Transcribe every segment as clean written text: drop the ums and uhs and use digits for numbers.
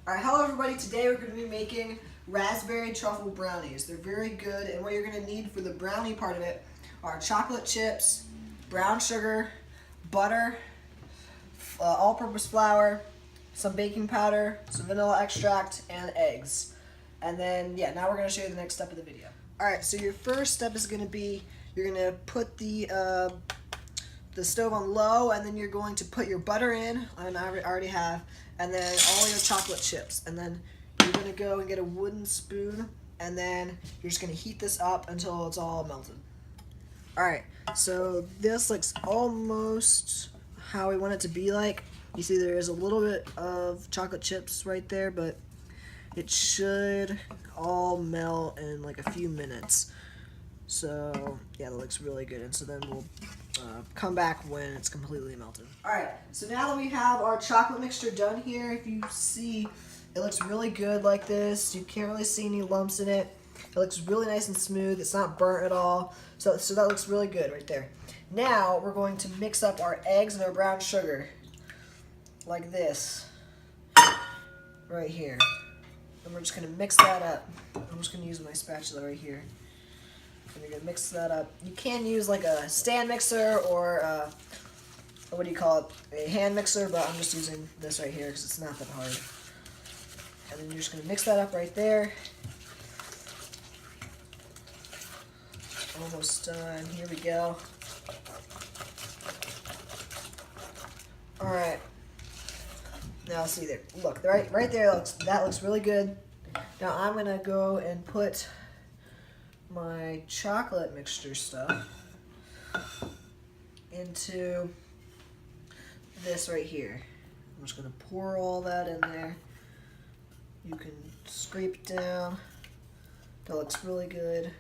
Alright, hello everybody. Today we're going to be making raspberry truffle brownies. They're very good, and what you're going to need for the brownie part of it are chocolate chips, brown sugar, butter, all-purpose flour, some baking powder, some vanilla extract, and eggs. And then, now we're going to show you the next step of the video. Alright, so your first step is going to be, you're going to put the stove on low, and then you're going to put your butter in, and I already have, and then all your chocolate chips. And then you're going to go and get a wooden spoon, and then you're just going to heat this up until it's all melted. Alright, so this looks almost how we want it to be like. You see there is a little bit of chocolate chips right there, but it should all melt in like a few minutes. So yeah, that looks really good. And so then we'll come back when it's completely melted. Alright, so now that we have our chocolate mixture done here, if you see, it looks really good like this. You can't really see any lumps in it. It looks really nice and smooth. It's not burnt at all. So that looks really good right there. Now we're going to mix up our eggs and our brown sugar like this right here. And we're just going to mix that up. I'm just going to use my spatula right here. And you're going to mix that up. You can use like a stand mixer or what do you call it? A hand mixer, but I'm just using this right here because it's not that hard. And then you're just going to mix that up right there. Almost done. Here we go. Alright. Now see there. Look, right there, that looks really good. Now I'm going to go and put my chocolate mixture stuff into this right here. I'm just going to pour all that in there. You can scrape down. That looks really good.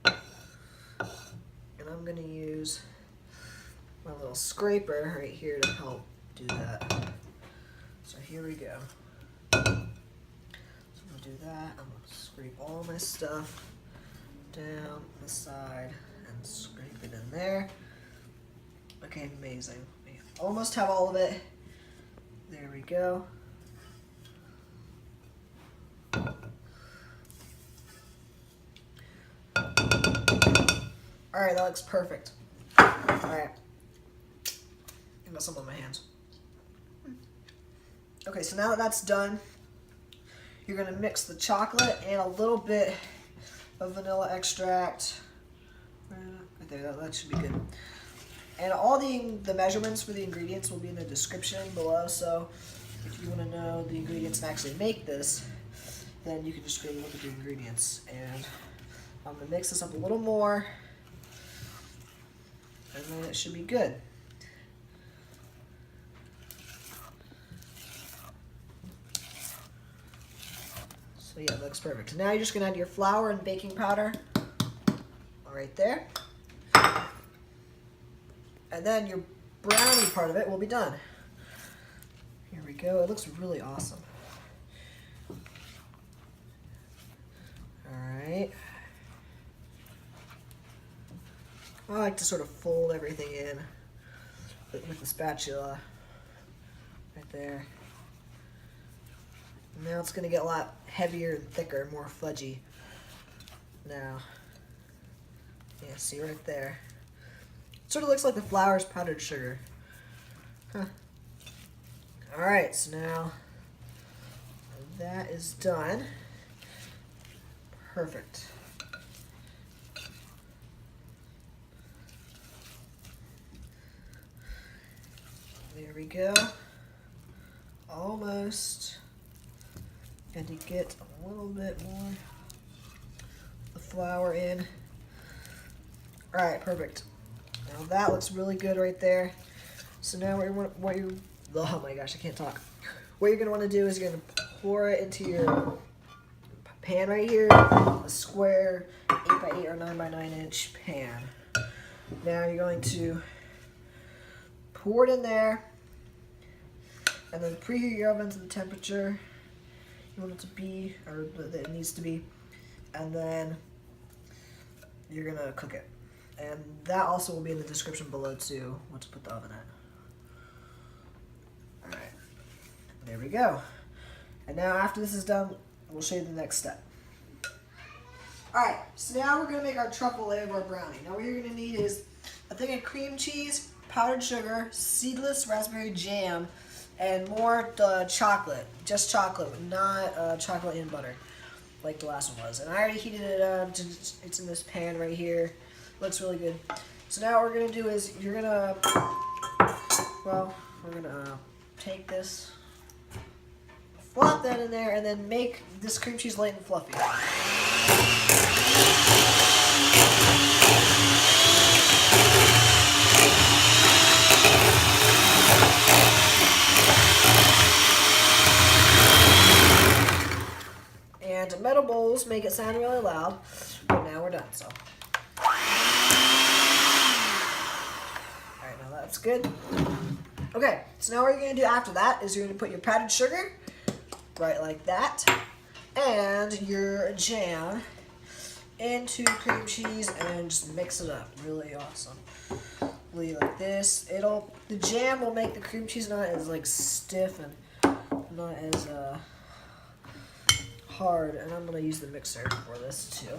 And I'm going to use my little scraper right here to help do that. So here we go. So I'm going to do that. I'm going to scrape all my stuff down the side and scrape it in there. Okay, amazing. We almost have all of it. There we go. Alright, that looks perfect. Alright. I got some on my hands. Okay, so now that that's done, you're going to mix the chocolate and a little bit of vanilla extract. Right there, that should be good. And all the measurements for the ingredients will be in the description below, so if you want to know the ingredients and actually make this, then you can just go look at the ingredients. And I'm going to mix this up a little more, and then it should be good. So yeah, that looks perfect. So now you're just going to add your flour and baking powder right there. And then your brownie part of it will be done. Here we go. It looks really awesome. Alright. I like to sort of fold everything in with the spatula right there. Now it's going to get a lot heavier and thicker, more fudgy. Now, yeah, see right there. It sort of looks like the flour's powdered sugar. Huh. Alright, so now that is done. Perfect. There we go. Almost. And to get a little bit more of the flour in. Alright, perfect. Now that looks really good right there. So now oh my gosh, I can't talk. What you're going to want to do is you're going to pour it into your pan right here, a square 8x8 or 9x9 inch pan. Now you're going to pour it in there, and then preheat your oven to the temperature you want it to be, or that it needs to be, and then you're going to cook it. And that also will be in the description below too, what to put the oven at. Alright, there we go. And now after this is done, we'll show you the next step. Alright, so now we're going to make our truffle layer of our brownie. Now what you're going to need is a thing of cream cheese, powdered sugar, seedless raspberry jam, and more chocolate. Just chocolate, not chocolate and butter like the last one was. And I already heated it up. It's in this pan right here. Looks really good. So now what we're going to do is we're going to take this, flop that in there, and then make this cream cheese light and fluffy. And metal bowls make it sound really loud, but now we're done, so. Alright, now that's good. Okay, so now what you're going to do after that is you're going to put your powdered sugar, right like that, and your jam into cream cheese and just mix it up. Really awesome. Leave it like this. The jam will make the cream cheese not as like stiff and not as hard. And I'm gonna use the mixer for this too.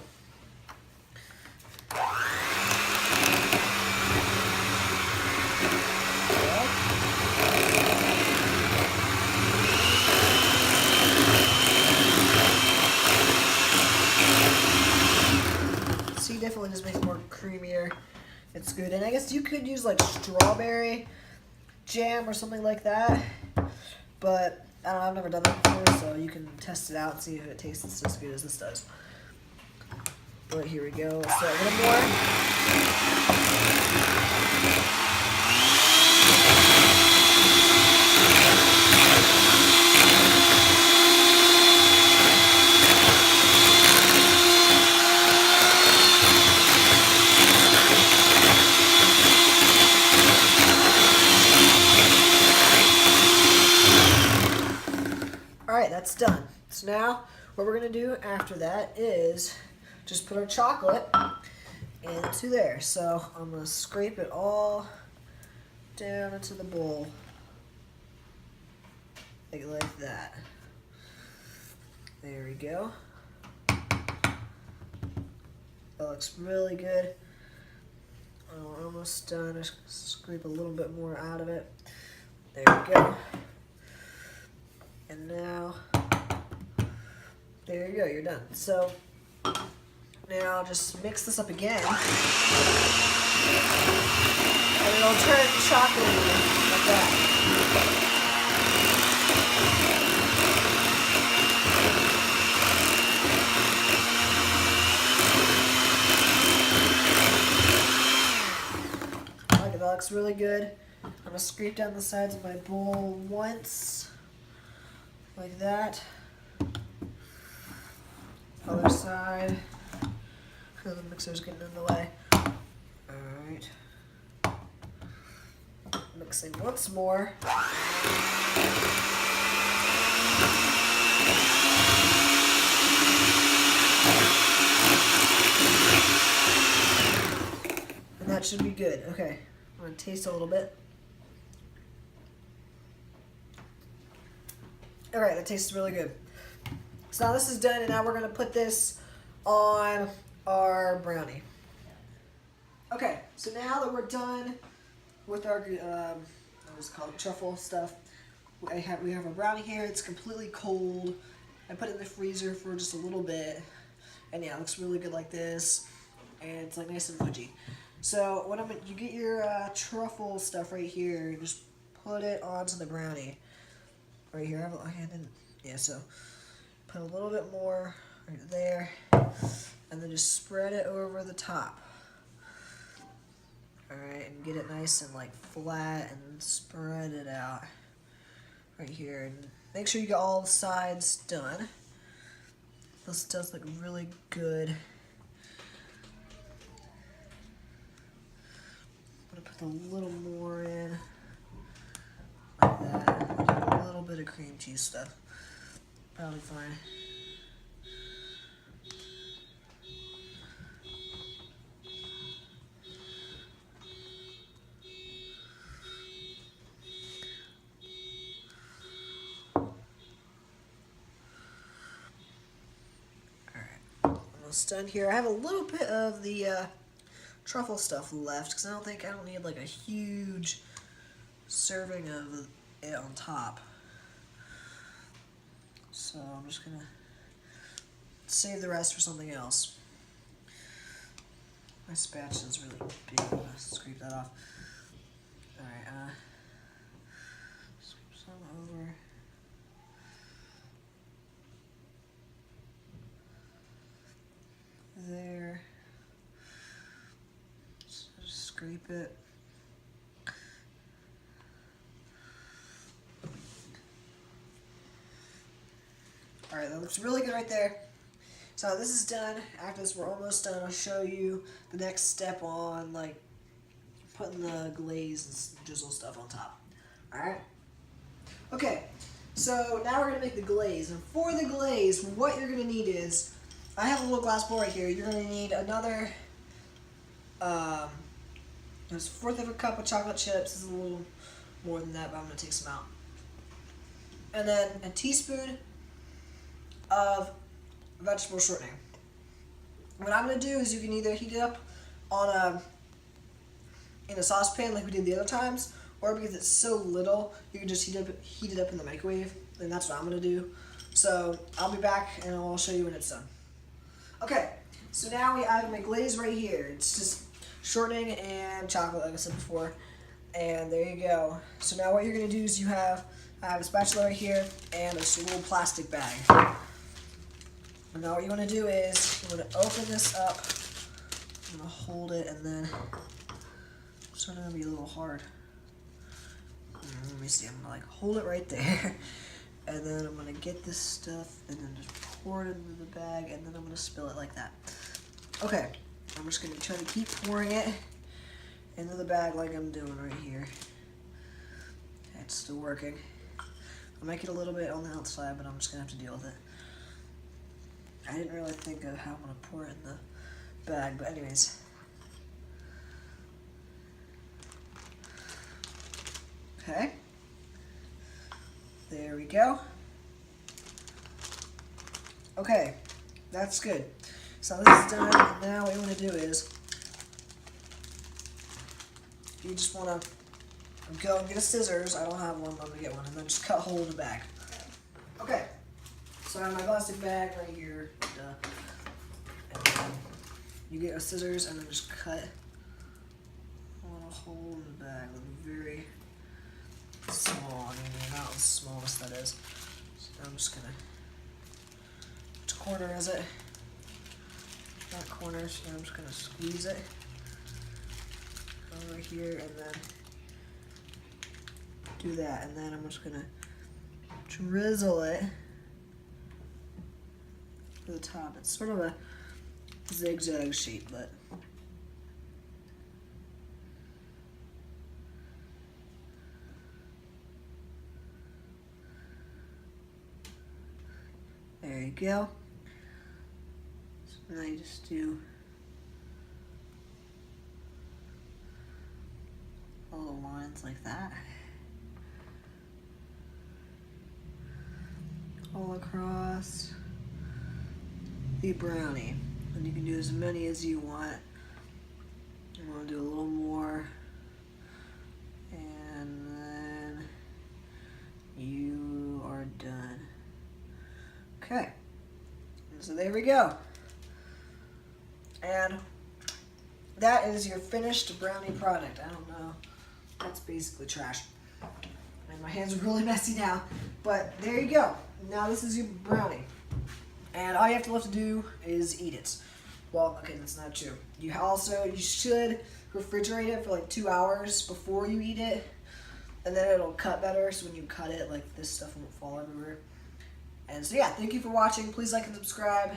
See, definitely just makes it more creamier. It's good. And I guess you could use like strawberry jam or something like that. But I don't know, I've never done that before, so you can test it out and see if it tastes as good as this does. But here we go. So a little more. Alright, that's done. So now what we're going to do after that is just put our chocolate into there. So I'm going to scrape it all down into the bowl. Like that. There we go. That looks really good. Oh, we're almost done. Just scrape a little bit more out of it. There we go. And now, there you go, you're done. So, now just mix this up again. And it'll turn chocolate like that. Okay, that looks really good. I'm going to scrape down the sides of my bowl once. Like that. Other side. The mixer's getting in the way. Alright. Mixing once more. And that should be good. Okay. I'm going to taste a little bit. Alright, that tastes really good. So now this is done, and now we're going to put this on our brownie. Okay, so now that we're done with our, what's it called, truffle stuff, we have a brownie here. It's completely cold. I put it in the freezer for just a little bit, and yeah, it looks really good like this, and it's like nice and fudgy. So you get your truffle stuff right here, and just put it onto the brownie. Right here, so put a little bit more right there, and then just spread it over the top. Alright, and get it nice and like flat, and spread it out right here. And make sure you get all the sides done. This does look really good. I'm gonna put a little more in, like that. A little bit of cream cheese stuff. Probably fine. almost done here. I have a little bit of the truffle stuff left because I don't need like a huge serving of it on top. So I'm just gonna save the rest for something else. My spatula's really big. I'm gonna scrape that off. Alright, scoop some over. There. So just scrape it. Alright, that looks really good right there. So this is done. After this, we're almost done. I'll show you the next step on like putting the glaze and drizzle stuff on top. Alright? Okay, so now we're going to make the glaze. And for the glaze, what you're going to need is, I have a little glass bowl right here. You're going to need another, there's 1/4 of a cup of chocolate chips. This is a little more than that, but I'm going to take some out. And then a teaspoon of vegetable shortening. What I'm going to do is you can either heat it up on in a saucepan like we did the other times, or because it's so little, you can just heat it up in the microwave, and that's what I'm going to do. So I'll be back and I'll show you when it's done. Okay, so now I have my glaze right here. It's just shortening and chocolate, like I said before. And there you go. So now what you're going to do is I have a spatula right here and a little plastic bag. And now what you want to do is you want to open this up. I'm going to hold it, and then it's going to be a little hard. Let me see, I'm going to like hold it right there. And then I'm going to get this stuff and then just pour it into the bag, and then I'm going to spill it like that. Okay, I'm just going to try to keep pouring it into the bag like I'm doing right here. Okay, it's still working. I'll make it a little bit on the outside, but I'm just going to have to deal with it. I didn't really think of how I'm going to pour it in the bag, but anyways. Okay. There we go. Okay, that's good. So this is done, and now what you want to do is, you just want to go and get a scissors. I don't have one, I'm going to get one, and then just cut a hole in the bag. Okay, so I have my plastic bag right here. And then you get a scissors and then just cut a little hole in the bag, very small. I mean, not the smallest that is. So I'm just gonna. Which corner is it? That corner. So I'm just gonna squeeze it over here and then do that. And then I'm just gonna drizzle it to the top. It's sort of a zigzag shape, but. There you go. So now you just do little lines like that. All across the brownie. And you can do as many as you want. I'm going to do a little more. And then you are done. Okay, so there we go. And that is your finished brownie product. I don't know, that's basically trash. And my hands are really messy now, but there you go. Now this is your brownie. And all you have to do is eat it. Well, okay, that's not true. You should refrigerate it for like 2 hours before you eat it, and then it'll cut better, so when you cut it, like this stuff won't fall everywhere. And so yeah, thank you for watching. Please like and subscribe.